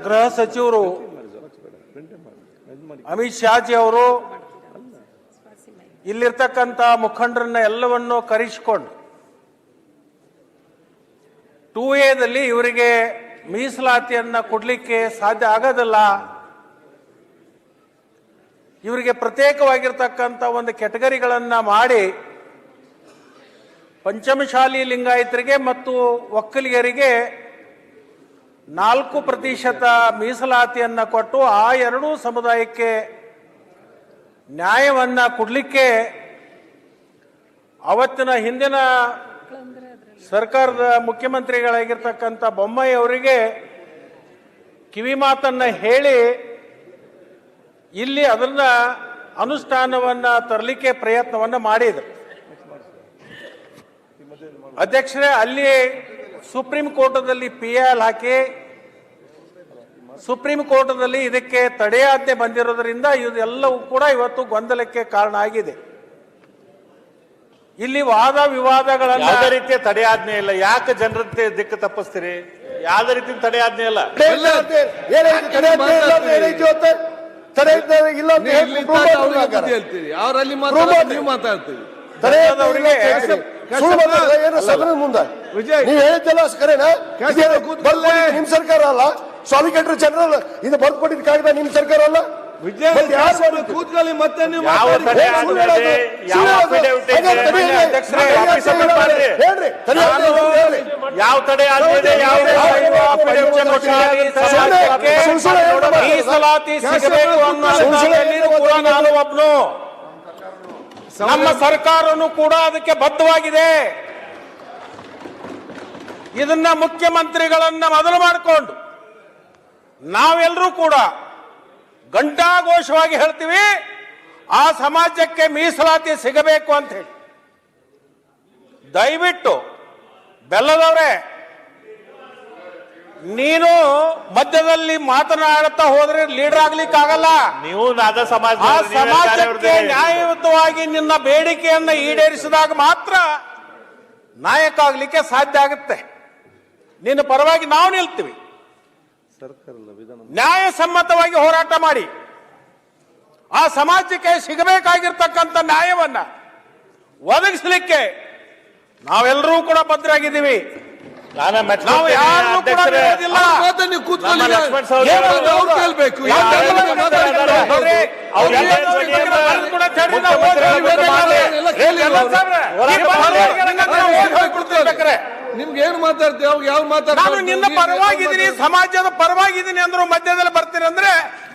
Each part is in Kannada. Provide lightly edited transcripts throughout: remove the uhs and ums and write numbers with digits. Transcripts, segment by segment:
ಗೃಹ ಸಚಿವರು ಅಮಿತ್ ಶಾಜಿ ಅವರು ಇಲ್ಲಿರ್ತಕ್ಕಂಥ ಮುಖಂಡರನ್ನ ಎಲ್ಲವನ್ನೂ ಕರೆಸಿಕೊಂಡು 2A ಇವರಿಗೆ ಮೀಸಲಾತಿಯನ್ನ ಕೊಡಲಿಕ್ಕೆ ಸಾಧ್ಯ ಆಗೋದಿಲ್ಲ, ಇವರಿಗೆ ಪ್ರತ್ಯೇಕವಾಗಿರ್ತಕ್ಕಂಥ ಒಂದು ಕೆಟಗರಿಗಳನ್ನು ಮಾಡಿ ಪಂಚಮಶಾಲಿ ಲಿಂಗಾಯತರಿಗೆ ಮತ್ತು ಒಕ್ಕಲಿಗರಿಗೆ 4% ಮೀಸಲಾತಿಯನ್ನು ಕೊಟ್ಟು ಆ ಎರಡೂ ಸಮುದಾಯಕ್ಕೆ ನ್ಯಾಯವನ್ನ ಕೊಡಲಿಕ್ಕೆ ಅವತ್ತಿನ ಹಿಂದಿನ ಸರ್ಕಾರದ ಮುಖ್ಯಮಂತ್ರಿಗಳಾಗಿರ್ತಕ್ಕಂಥ ಬೊಮ್ಮಾಯಿ ಅವರಿಗೆ ಕಿವಿ ಮಾತನ್ನ ಹೇಳಿ ಇಲ್ಲಿ ಅದನ್ನ ಅನುಷ್ಠಾನವನ್ನ ತರಲಿಕ್ಕೆ ಪ್ರಯತ್ನವನ್ನ ಮಾಡಿದ್ರು. ಅಧ್ಯಕ್ಷರೇ, ಅಲ್ಲಿ ಸುಪ್ರೀಂ ಕೋರ್ಟದಲ್ಲಿ PIL ಹಾಕಿ ಸುಪ್ರೀಂ ಕೋರ್ಟದಲ್ಲಿ ಇದಕ್ಕೆ ತಡೆಯಾಜ್ಞೆ ಬಂದಿರೋದ್ರಿಂದ ಇದೆಲ್ಲವೂ ಕೂಡ ಇವತ್ತು ಗೊಂದಲಕ್ಕೆ ಕಾರಣ ಆಗಿದೆ. ಇಲ್ಲಿ ವಾದ ವಿವಾದಗಳನ್ನ ಯಾವುದೇ ರೀತಿಯ ತಡೆಯಾಜ್ಞೆ ಇಲ್ಲ. ಯಾಕೆ ಜನರ ದಿಕ್ಕು ತಪ್ಪಿಸ್ತೀರಿ? ಯಾವುದೇ ರೀತಿಯ ತಡೆಯಾಜ್ಞೆ ಇಲ್ಲ. ಅವರಲ್ಲಿ ಮಾತಾಡ್ತೀವಿ. ನೀವು ಹೇಳಿದ್ದೆಲ್ಲ ಕರೆನಾ? ನಿಮ್ ಸರ್ಕಾರ ಅಲ್ಲ, ಸಾಲಿಸಿಟರ್ ಜನರಲ್ ಇದು ಬರ್ಕೊಟ್ಟಿದ್ದ ಕಾಯ್ದೆ ನಿಮ್ ಸರ್ಕಾರ ಅಲ್ಲ. ಕೂತ್ಕೊಳ್ಳಿ, ಮತ್ತೆ ನೀವು ಯಾವ ತಡೆ ಮೀಸಲಾತಿ ಸಿಗಬೇಕು ಅನ್ನೋ ನಾನು ಒಬ್ನು. ನಮ್ಮ ಸರ್ಕಾರನು ಕೂಡ ಅದಕ್ಕೆ ಬದ್ಧವಾಗಿದೆ. ಇದನ್ನ ಮುಖ್ಯಮಂತ್ರಿಗಳನ್ನ ಮೊದಲು ಮಾಡಿಕೊಂಡು ನಾವೆಲ್ಲರೂ ಕೂಡ ಘಂಟಾಘೋಷವಾಗಿ ಹೇಳ್ತೀವಿ, ಆ ಸಮಾಜಕ್ಕೆ ಮೀಸಲಾತಿ ಸಿಗಬೇಕು ಅಂತ ಹೇಳಿ. ದಯವಿಟ್ಟು ಬೆಲ್ಲದವ್ರೆ, ನೀನು ಮಧ್ಯದಲ್ಲಿ ಮಾತನಾಡುತ್ತಾ ಹೋದ್ರೆ ಲೀಡರ್ ಆಗ್ಲಿಕ್ಕೆ ಆಗಲ್ಲ. ನೀವು ನಾದ ಸಮಾಜ ಆ ಸಮಾಜಕ್ಕೆ ನ್ಯಾಯಯುತವಾಗಿ ನಿನ್ನ ಬೇಡಿಕೆಯನ್ನ ಈಡೇರಿಸಿದಾಗ ಮಾತ್ರ ನಾಯಕ ಆಗ್ಲಿಕ್ಕೆ ಸಾಧ್ಯ ಆಗುತ್ತೆ. ನಿನ್ನ ಪರವಾಗಿ ನಾವು ನಿಲ್ತೀವಿ. ನ್ಯಾಯಸಮ್ಮತವಾಗಿ ಹೋರಾಟ ಮಾಡಿ ಆ ಸಮಾಜಕ್ಕೆ ಸಿಗಬೇಕಾಗಿರ್ತಕ್ಕಂಥ ನ್ಯಾಯವನ್ನ ಒದಗಿಸಲಿಕ್ಕೆ ನಾವೆಲ್ಲರೂ ಕೂಡ ಬದ್ಧರಾಗಿದ್ದೀವಿ. ನಾವು ಯಾರನ್ನೂ ಕೂಡ ಬಿಡೋದಿಲ್ಲ. ನಿಮ್ಗೆ ಏನು ಮಾತಾಡ್ತೀವಿ? ಅವಾಗ ಯಾವ ನಾನು ನಿನ್ನ ಪರವಾಗಿದ್ದೀನಿ, ಸಮಾಜದ ಪರವಾಗಿದ್ದೀನಿ ಅಂದ್ರು ಮಧ್ಯದಲ್ಲಿ ಬರ್ತೀರಿ ಅಂದ್ರೆ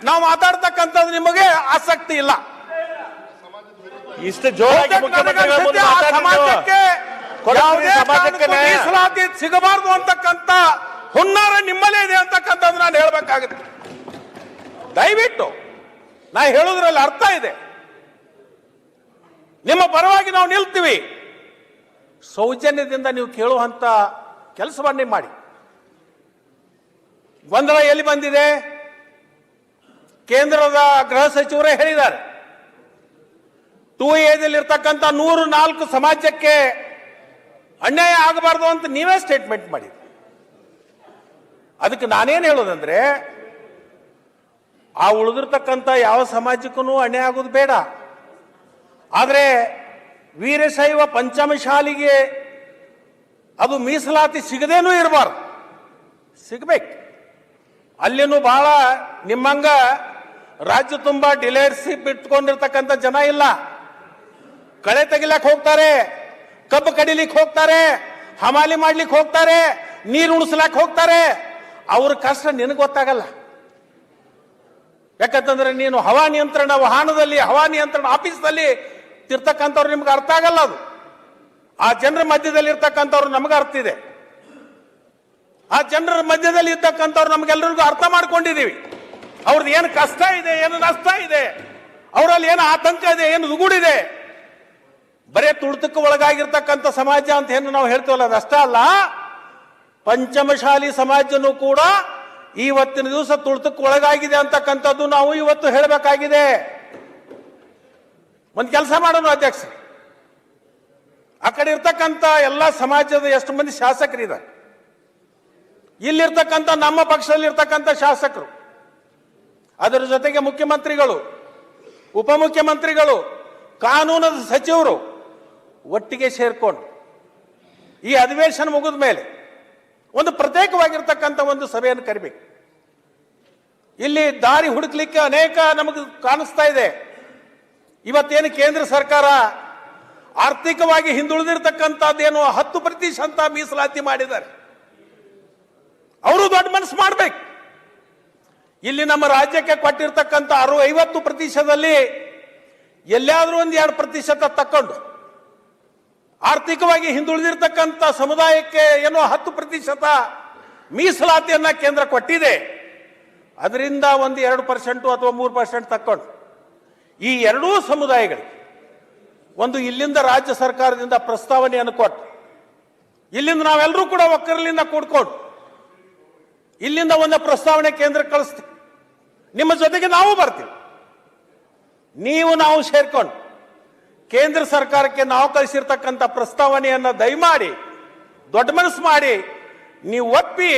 ನಾವು ಮಾತಾಡ್ತಕ್ಕಂಥದ್ದು ನಿಮಗೆ ಆಸಕ್ತಿ ಇಲ್ಲ. ಇಷ್ಟು ಜೋರಾಗಿ ಸಮಾಜಕ್ಕೆ ಮೀಸಲಾತಿ ಸಿಗಬಾರ್ದು ಅಂತಕ್ಕಂಥ ಹುನ್ನಾರ ನಿಮ್ಮಲ್ಲೇ ಇದೆ ಅಂತಕ್ಕಂಥದ್ದು ನಾನು ಹೇಳ್ಬೇಕಾಗುತ್ತೆ. ದಯವಿಟ್ಟು ನಾ ಹೇಳುದ್ರಲ್ಲಿ ಅರ್ಥ ಇದೆ. ನಿಮ್ಮ ಪರವಾಗಿ ನಾವು ನಿಲ್ತೀವಿ. ಸೌಜನ್ಯದಿಂದ ನೀವು ಕೇಳುವಂತ ಕೆಲಸವನ್ನೇ ಮಾಡಿ. ಗೊಂದಲ ಎಲ್ಲಿ ಬಂದಿದೆ? ಕೇಂದ್ರದ ಗೃಹ ಸಚಿವರೇ ಹೇಳಿದ್ದಾರೆ, 2A ಇರ್ತಕ್ಕಂಥ 104 ಸಮಾಜಕ್ಕೆ ಅನ್ಯಾಯ ಆಗಬಾರ್ದು ಅಂತ ನೀವೇ ಸ್ಟೇಟ್ಮೆಂಟ್ ಮಾಡಿ. ಅದಕ್ಕೆ ನಾನೇನು ಹೇಳೋದಂದ್ರೆ, ಆ ಉಳಿದಿರ್ತಕ್ಕಂಥ ಯಾವ ಸಮಾಜಕ್ಕೂ ಅನ್ಯಾಯ ಆಗೋದು ಬೇಡ. ಆದರೆ ವೀರಶೈವ ಪಂಚಮಶಾಲಿಗೆ ಅದು ಮೀಸಲಾತಿ ಸಿಗದೇನೂ ಇರಬಾರ್ದು, ಸಿಗಬೇಕು. ಅಲ್ಲಿನೂ ಬಹಳ ನಿಮ್ಮಂಗ ರಾಜ್ಯ ತುಂಬಾ ಡೀಲರ್ಶಿಪ್ ಇಟ್ಕೊಂಡಿರ್ತಕ್ಕಂಥ ಜನ ಇಲ್ಲ. ಕಳೆ ತೆಗಿಲಕ್ಕೆ ಹೋಗ್ತಾರೆ, ಕಬ್ಬು ಕಡಿಲಿಕ್ಕೆ ಹೋಗ್ತಾರೆ, ಹಮಾಲಿ ಮಾಡ್ಲಿಕ್ಕೆ ಹೋಗ್ತಾರೆ, ನೀರು ಉಣಿಸ್ಲಾಕ್ ಹೋಗ್ತಾರೆ. ಅವ್ರ ಕಷ್ಟ ನಿನಗೆ ಗೊತ್ತಾಗಲ್ಲ. ಯಾಕಂತಂದ್ರೆ ನೀನು ಹವಾ ನಿಯಂತ್ರಣ ವಾಹನದಲ್ಲಿ, ಹವಾ ನಿಯಂತ್ರಣ ಆಫೀಸ್ನಲ್ಲಿ ಇರ್ತಕ್ಕಂಥವ್ರು ನಿಮ್ಗೆ ಅರ್ಥ ಆಗಲ್ಲ. ಅದು ಆ ಜನರ ಮಧ್ಯದಲ್ಲಿ ಇರ್ತಕ್ಕಂಥವ್ರು ನಮ್ಗೆ ಅರ್ಥ ಇದೆ. ಆ ಜನರ ಮಧ್ಯದಲ್ಲಿ ಇರ್ತಕ್ಕಂಥವ್ರು ನಮ್ಗೆಲ್ಲರಿಗೂ ಅರ್ಥ ಮಾಡ್ಕೊಂಡಿದೀವಿ. ಅವ್ರದ್ದು ಏನು ಕಷ್ಟ ಇದೆ, ಏನು ನಷ್ಟ ಇದೆ, ಅವರಲ್ಲಿ ಏನು ಆತಂಕ ಇದೆ, ಏನು ದುಗುಡಿದೆ. ಬರೇ ತುಳಿತಕ್ಕೆ ಒಳಗಾಗಿರ್ತಕ್ಕಂಥ ಸಮಾಜ ಅಂತ ಏನು ನಾವು ಹೇಳ್ತೀವಲ್ಲ, ಅದಷ್ಟ ಅಲ್ಲ. ಪಂಚಮಶಾಲಿ ಸಮಾಜನೂ ಕೂಡ ಇವತ್ತಿನ ದಿವಸ ತುಳಿತಕ್ಕೆ ಒಳಗಾಗಿದೆ ಅಂತಕ್ಕಂಥದ್ದು ನಾವು ಇವತ್ತು ಹೇಳಬೇಕಾಗಿದೆ. ಒಂದು ಕೆಲಸ ಮಾಡೋಣ ಅಧ್ಯಕ್ಷ, ಆ ಕಡೆ ಇರ್ತಕ್ಕಂಥ ಎಲ್ಲ ಸಮಾಜದ ಎಷ್ಟು ಮಂದಿ ಶಾಸಕರಿದ್ದಾರೆ ಇಲ್ಲಿರ್ತಕ್ಕಂಥ ನಮ್ಮ ಪಕ್ಷದಲ್ಲಿರ್ತಕ್ಕಂಥ ಶಾಸಕರು, ಅದರ ಜೊತೆಗೆ ಮುಖ್ಯಮಂತ್ರಿಗಳು, ಉಪಮುಖ್ಯಮಂತ್ರಿಗಳು, ಕಾನೂನು ಸಚಿವರು ಒಟ್ಟಿಗೆ ಸೇರ್ಕೊಂಡು ಈ ಅಧಿವೇಶನ ಮುಗಿದ ಮೇಲೆ ಒಂದು ಪ್ರತ್ಯೇಕವಾಗಿರ್ತಕ್ಕಂಥ ಒಂದು ಸಭೆಯನ್ನು ಕರಿಬೇಕು. ಇಲ್ಲಿ ದಾರಿ ಹುಡುಕ್ಲಿಕ್ಕೆ ಅನೇಕ ನಮಗೆ ಕಾಣಿಸ್ತಾ ಇದೆ. ಇವತ್ತೇನು ಕೇಂದ್ರ ಸರ್ಕಾರ ಆರ್ಥಿಕವಾಗಿ ಹಿಂದುಳಿದಿರ್ತಕ್ಕಂಥದ್ದೇನು 10% ಮೀಸಲಾತಿ ಮಾಡಿದ್ದಾರೆ. ಅವರು ದೊಡ್ಡ ಮನಸ್ಸು ಮಾಡಬೇಕು. ಇಲ್ಲಿ ನಮ್ಮ ರಾಜ್ಯಕ್ಕೆ ಕೊಟ್ಟಿರ್ತಕ್ಕಂಥ 50% ಎಲ್ಲಾದ್ರೂ ಒಂದು 2% ತಕ್ಕೊಂಡು ಆರ್ಥಿಕವಾಗಿ ಹಿಂದುಳಿದಿರ್ತಕ್ಕಂಥ ಸಮುದಾಯಕ್ಕೆ ಏನೋ 10% ಮೀಸಲಾತಿಯನ್ನ ಕೇಂದ್ರ ಕೊಟ್ಟಿದೆ. ಅದರಿಂದ ಒಂದು 2% ಅಥವಾ 3% ತಕ್ಕೊಂಡು ಈ ಎರಡೂ ಸಮುದಾಯಗಳಿಗೆ ಒಂದು ಇಲ್ಲಿಂದ ರಾಜ್ಯ ಸರ್ಕಾರದಿಂದ ಪ್ರಸ್ತಾವನೆಯನ್ನು ಕೊಟ್ಟು ಇಲ್ಲಿಂದ ನಾವೆಲ್ಲರೂ ಕೂಡ ಒಕ್ಕರಲಿಂದ ಕೂಡ್ಕೊಂಡು ಇಲ್ಲಿಂದ ಒಂದು ಪ್ರಸ್ತಾವನೆ ಕೇಂದ್ರಕ್ಕೆ ಕಳಿಸ್ತೀವಿ. ನಿಮ್ಮ ಜೊತೆಗೆ ನಾವು ಬರ್ತೀವಿ. ನಾವು ಸೇರ್ಕೊಂಡು ಕೇಂದ್ರ ಸರ್ಕಾರಕ್ಕೆ ನಾವು ಕಳಿಸಿರ್ತಕ್ಕಂಥ ಪ್ರಸ್ತಾವನೆಯನ್ನ ದಯಮಾಡಿ ದೊಡ್ಡ ಮನಸ್ಸು ಮಾಡಿ ನೀವು ಒಪ್ಪಿ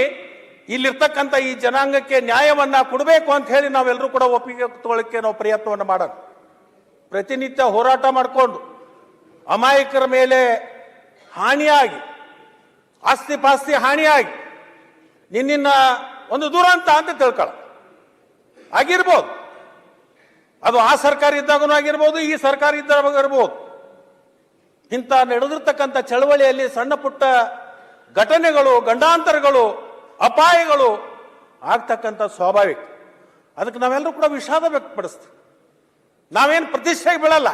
ಇಲ್ಲಿರ್ತಕ್ಕಂಥ ಈ ಜನಾಂಗಕ್ಕೆ ನ್ಯಾಯವನ್ನ ಕೊಡಬೇಕು ಅಂತ ಹೇಳಿ ನಾವೆಲ್ಲರೂ ಕೂಡ ಒಪ್ಪಿಗೆ ತಗೊಳ್ಳಕ್ಕೆ ನಾವು ಪ್ರಯತ್ನವನ್ನು ಮಾಡೋಣ. ಪ್ರತಿನಿತ್ಯ ಹೋರಾಟ ಮಾಡಿಕೊಂಡು ಅಮಾಯಕರ ಮೇಲೆ ಹಾನಿಯಾಗಿ, ಆಸ್ತಿ ಪಾಸ್ತಿ ಹಾನಿಯಾಗಿ ನಿನ್ನ ಒಂದು ದುರಂತ ಅಂತ ತಿಳ್ಕೊಳ್ಳ ಆಗಿರ್ಬೋದು. ಅದು ಆ ಸರ್ಕಾರ ಇದ್ದಾಗೂ ಆಗಿರ್ಬೋದು, ಈ ಸರ್ಕಾರ ಇದ್ದಾಗ ಇರ್ಬೋದು. ಇಂಥ ನಡೆದಿರ್ತಕ್ಕಂಥ ಚಳವಳಿಯಲ್ಲಿ ಸಣ್ಣ ಪುಟ್ಟ ಘಟನೆಗಳು, ಗಂಡಾಂತರಗಳು, ಅಪಾಯಗಳು ಆಗ್ತಕ್ಕಂಥ ಸ್ವಾಭಾವಿಕ. ಅದಕ್ಕೆ ನಾವೆಲ್ಲರೂ ಕೂಡ ವಿಷಾದ ವ್ಯಕ್ತಪಡಿಸ್ತೀವಿ. ನಾವೇನು ಪ್ರತಿಷ್ಠೆಗೆ ಬೀಳಲ್ಲ,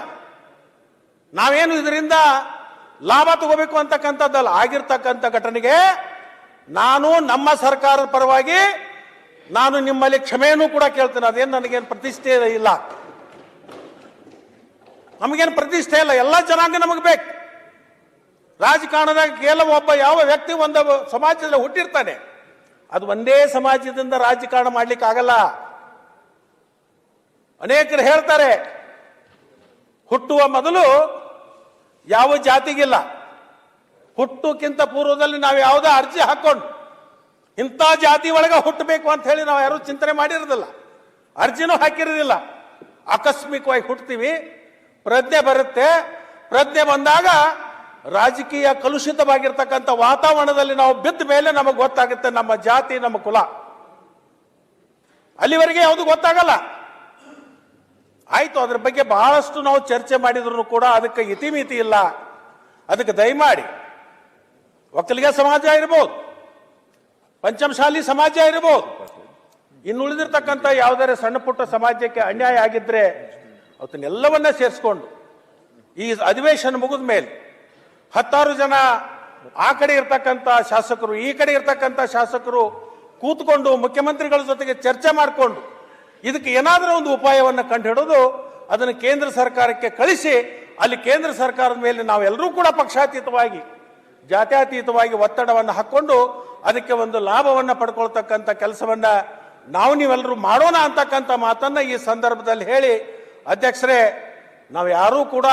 ನಾವೇನು ಇದರಿಂದ ಲಾಭ ತಗೋಬೇಕು ಅಂತಕ್ಕಂಥದ್ದಲ್ಲ. ಆಗಿರ್ತಕ್ಕಂಥ ಘಟನೆಗೆ ನಾನು ನಮ್ಮ ಸರ್ಕಾರದ ಪರವಾಗಿ ನಾನು ನಿಮ್ಮಲ್ಲಿ ಕ್ಷಮೆಯನ್ನು ಕೂಡ ಕೇಳ್ತೇನೆ. ಅದೇನು ನನಗೇನು ಪ್ರತಿಷ್ಠೆ ಇಲ್ಲ, ನಮಗೇನು ಪ್ರತಿಷ್ಠೆ ಇಲ್ಲ. ಎಲ್ಲ ಜನಾಂಗ ನಮಗೆ ಬೇಕು. ರಾಜಕಾರಣದಾಗ ಕೇವಲ ಒಬ್ಬ ಯಾವ ವ್ಯಕ್ತಿ ಒಂದು ಸಮಾಜದಲ್ಲಿ ಹುಟ್ಟಿರ್ತಾನೆ, ಅದು ಒಂದೇ ಸಮಾಜದಿಂದ ರಾಜಕಾರಣ ಮಾಡ್ಲಿಕ್ಕೆ ಆಗಲ್ಲ. ಅನೇಕರು ಹೇಳ್ತಾರೆ ಹುಟ್ಟುವ ಮೊದಲು ಯಾವ ಜಾತಿಗಿಲ್ಲ, ಹುಟ್ಟುಕ್ಕಿಂತ ಪೂರ್ವದಲ್ಲಿ ನಾವು ಯಾವುದೋ ಅರ್ಜಿ ಹಾಕೊಂಡು ಇಂಥ ಜಾತಿ ಒಳಗೆ ಹುಟ್ಟಬೇಕು ಅಂತ ಹೇಳಿ ನಾವು ಯಾರು ಚಿಂತನೆ ಮಾಡಿರೋದಿಲ್ಲ, ಅರ್ಜಿನೂ ಹಾಕಿರೋದಿಲ್ಲ. ಆಕಸ್ಮಿಕವಾಗಿ ಹುಟ್ಟುತ್ತೀವಿ, ಪ್ರಜ್ಞೆ ಬರುತ್ತೆ. ಪ್ರಜ್ಞೆ ಬಂದಾಗ ರಾಜಕೀಯ ಕಲುಷಿತವಾಗಿರ್ತಕ್ಕಂಥ ವಾತಾವರಣದಲ್ಲಿ ನಾವು ಬಿದ್ದ ಮೇಲೆ ನಮಗೆ ಗೊತ್ತಾಗುತ್ತೆ ನಮ್ಮ ಜಾತಿ, ನಮ್ಮ ಕುಲ. ಅಲ್ಲಿವರೆಗೆ ಯಾವುದು ಗೊತ್ತಾಗಲ್ಲ. ಆಯ್ತು, ಅದ್ರ ಬಗ್ಗೆ ಬಹಳಷ್ಟು ನಾವು ಚರ್ಚೆ ಮಾಡಿದ್ರು ಕೂಡ ಅದಕ್ಕೆ ಇತಿಮಿತಿ ಇಲ್ಲ. ಅದಕ್ಕೆ ದಯಮಾಡಿ ಒಕ್ಕಲಿಗ ಸಮಾಜ ಇರ್ಬೋದು, ಪಂಚಮಶಾಲಿ ಸಮಾಜ ಇರ್ಬೋದು, ಇನ್ನುಳಿದಿರ್ತಕ್ಕಂಥ ಯಾವುದಾದ್ರೆ ಸಣ್ಣ ಪುಟ್ಟ ಸಮಾಜಕ್ಕೆ ಅನ್ಯಾಯ ಆಗಿದ್ರೆ ಅವತ್ತನ್ನೆಲ್ಲವನ್ನ ಸೇರಿಸ್ಕೊಂಡು ಈ ಅಧಿವೇಶನ ಮುಗಿದ ಮೇಲೆ 10 ಜನ ಆ ಕಡೆ ಇರ್ತಕ್ಕಂಥ ಶಾಸಕರು, ಈ ಕಡೆ ಇರ್ತಕ್ಕಂಥ ಶಾಸಕರು ಕೂತ್ಕೊಂಡು ಮುಖ್ಯಮಂತ್ರಿಗಳ ಜೊತೆಗೆ ಚರ್ಚೆ ಮಾಡಿಕೊಂಡು ಇದಕ್ಕೆ ಏನಾದರೂ ಒಂದು ಉಪಾಯವನ್ನು ಕಂಡು ಹಿಡಿದು ಅದನ್ನು ಕೇಂದ್ರ ಸರ್ಕಾರಕ್ಕೆ ಕಳಿಸಿ ಅಲ್ಲಿ ಕೇಂದ್ರ ಸರ್ಕಾರದ ಮೇಲೆ ನಾವೆಲ್ಲರೂ ಕೂಡ ಪಕ್ಷಾತೀತವಾಗಿ, ಜಾತ್ಯತೀತವಾಗಿ ಒತ್ತಡವನ್ನು ಹಾಕೊಂಡು ಅದಕ್ಕೆ ಒಂದು ಲಾಭವನ್ನು ಪಡ್ಕೊಳ್ತಕ್ಕಂಥ ಕೆಲಸವನ್ನ ನೀವೆಲ್ಲರೂ ಮಾಡೋಣ ಅಂತಕ್ಕಂಥ ಮಾತನ್ನ ಈ ಸಂದರ್ಭದಲ್ಲಿ ಹೇಳಿ, ಅಧ್ಯಕ್ಷರೇ, ನಾವು ಯಾರೂ ಕೂಡ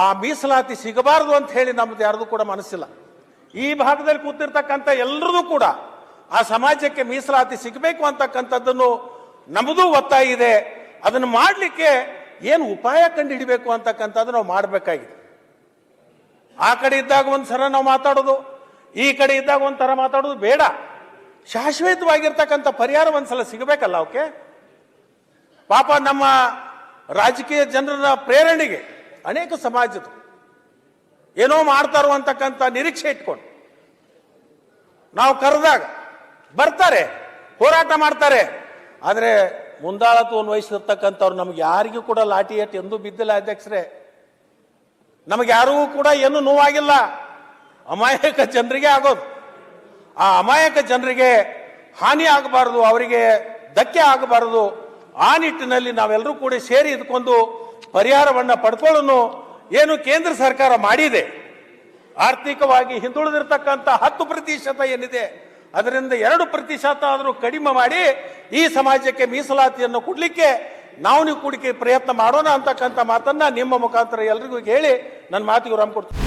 ಆ ಮೀಸಲಾತಿ ಸಿಗಬಾರದು ಅಂತ ಹೇಳಿ ನಮ್ದು ಯಾರ್ದು ಕೂಡ ಮನಸ್ಸಿಲ್ಲ. ಈ ಭಾಗದಲ್ಲಿ ಕೂತಿರ್ತಕ್ಕಂಥ ಎಲ್ಲರದು ಕೂಡ ಆ ಸಮಾಜಕ್ಕೆ ಮೀಸಲಾತಿ ಸಿಗಬೇಕು ಅಂತಕ್ಕಂಥದ್ದನ್ನು ನಮ್ಮದು ಒತ್ತಾಯ ಇದೆ. ಅದನ್ನು ಮಾಡಲಿಕ್ಕೆ ಏನು ಉಪಾಯ ಕಂಡು ಹಿಡಿಬೇಕು ಅಂತಕ್ಕಂಥದ್ದು ನಾವು ಮಾಡಬೇಕಾಗಿದೆ. ಆ ಕಡೆ ಇದ್ದಾಗ ಒಂದ್ಸಲ ನಾವು ಮಾತಾಡೋದು, ಈ ಕಡೆ ಇದ್ದಾಗ ಒಂಥರ ಮಾತಾಡೋದು ಬೇಡ. ಶಾಶ್ವತವಾಗಿರ್ತಕ್ಕಂಥ ಪರಿಹಾರ ಒಂದ್ಸಲ ಸಿಗಬೇಕಲ್ಲ ಅವಕ್ಕೆ. ಪಾಪ ನಮ್ಮ ರಾಜಕೀಯ ಜನರ ಪ್ರೇರಣೆಗೆ ಅನೇಕ ಸಮಾಜದ ಏನೋ ಮಾಡ್ತಾರೋ ಅಂತಕ್ಕಂಥ ನಿರೀಕ್ಷೆ ಇಟ್ಕೊಂಡು ನಾವು ಕರೆದಾಗ ಬರ್ತಾರೆ, ಹೋರಾಟ ಮಾಡ್ತಾರೆ. ಆದರೆ ಮುಂದಾಳತ್ವವನ್ನು ವಹಿಸಿರ್ತಕ್ಕಂಥವ್ರು ನಮ್ಗೆ ಯಾರಿಗೂ ಕೂಡ ಲಾಠಿ ಏಟು ಎಂದೂ ಬಿದ್ದಿಲ್ಲ ಅಧ್ಯಕ್ಷರೇ. ನಮಗೆ ಯಾರಿಗೂ ಕೂಡ ಏನು ನೋವಾಗಿಲ್ಲ. ಅಮಾಯಕ ಜನರಿಗೆ ಆಗೋದು. ಆ ಅಮಾಯಕ ಜನರಿಗೆ ಹಾನಿ ಆಗಬಾರದು, ಅವರಿಗೆ ಧಕ್ಕೆ ಆಗಬಾರದು. ಆ ನಿಟ್ಟಿನಲ್ಲಿ ನಾವೆಲ್ಲರೂ ಕೂಡ ಸೇರಿ ಇದಕ್ಕೊಂದು ಪರಿಹಾರವನ್ನು ಪಡ್ಕೊಳ್ಳೋನು. ಏನು ಕೇಂದ್ರ ಸರ್ಕಾರ ಮಾಡಿದೆ, ಆರ್ಥಿಕವಾಗಿ ಹಿಂದುಳಿದಿರ್ತಕ್ಕಂಥ 10% ಏನಿದೆ ಅದರಿಂದ 2% ಆದರೂ ಕಡಿಮೆ ಮಾಡಿ ಈ ಸಮಾಜಕ್ಕೆ ಮೀಸಲಾತಿಯನ್ನು ಕೊಡ್ಲಿಕ್ಕೆ ನೀವು ಕೂಡಿಕೆ ಪ್ರಯತ್ನ ಮಾಡೋಣ ಅಂತಕ್ಕಂಥ ಮಾತನ್ನ ನಿಮ್ಮ ಮುಖಾಂತರ ಎಲ್ರಿಗೂ ಹೇಳಿ ನನ್ನ ಮಾತಿಗೆ ವಿರಾಮ ಕೊಡ್ತೀನಿ.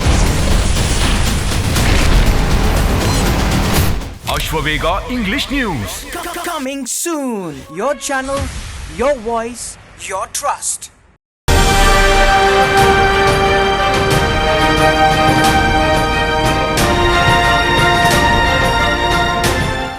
Ashwavega English news. Coming soon. Your channel, your voice, your trust.